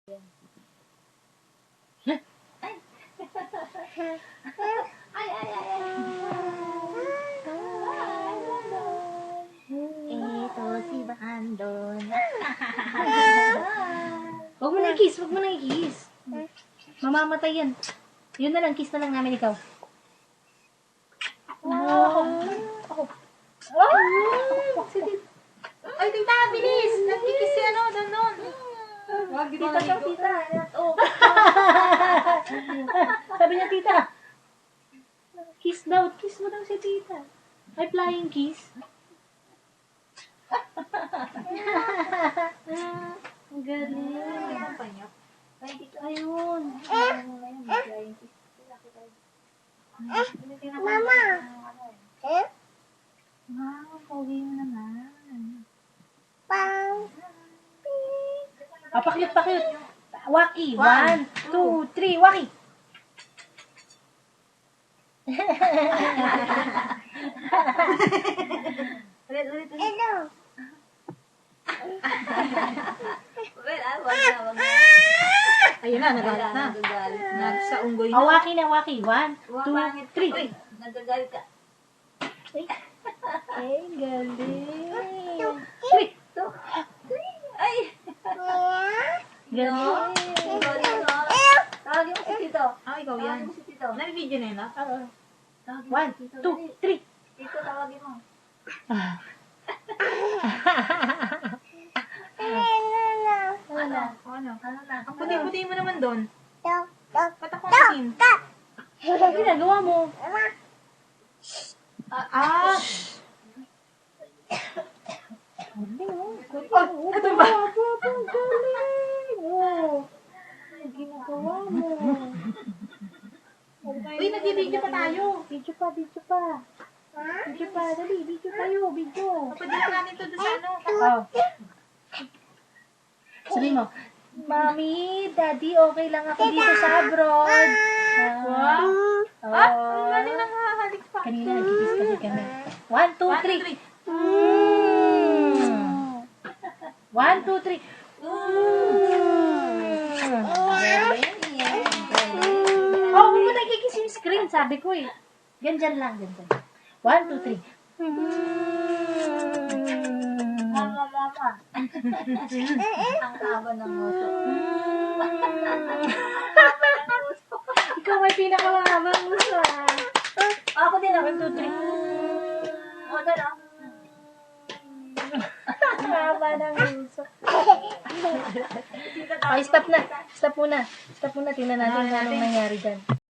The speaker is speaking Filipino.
Ay, ito si Brandon. Huwag mo na i-kiss, huwag mo na i-kiss. Mamamatay yan. Yun na lang, kiss na lang namin ikaw. Ay, tita, bilis! Nagkikis si ano, doon. Wag, di ba Tita daw, maligo? tita. Sabi niya, tita. Kiss daw, kiss mo daw si tita. Ay, flying kiss. Ang galing. Ay, dito, ayun. Mama! Wow, pogi mo naman. Pakyut. Waki. 1, 2, 3, waki. Ulit. Ayun na, nagalit na. Sa unggoy na. Waki na, waki. 1, 2, 3. Nagagalit ka. Ay, galing. 3. Ay! Galing. Tawagin mo si Tito. Ah, ikaw yan. Tawagin mo si Tito. Nag-video na yun, ah? 1, 2, 3. Tito, tawagin mo. Ano? Ang puti-puti mo naman doon. Ba't ako asin? Ano ginagawa mo? Ah! Ito ba? Galing. Ano ginagawa mo? Uy, nag-video pa tayo. Video pa. Dali, video tayo, video. Napadala namin ito doon sa ano. Oh. Sabi mo, Mami, Daddy, okay lang ako dito sa abroad. Wow! Oh. Ang galing nakahalik pa. Kanina nagkikis kasi kami. 1, 2, 3. 1, 2, 3. Oh, huwag mo nagkikis yung screen, sabi ko eh. Ganyan lang. 1, 2, 3. Mama. Ang haba ng uso. Ikaw may pinakamahabang gusto ah. Ako din ako. 1, 2, 3. O, doon ah. Haba ng gusto. Ay, stop na. Tingnan natin kung anong nangyari dyan.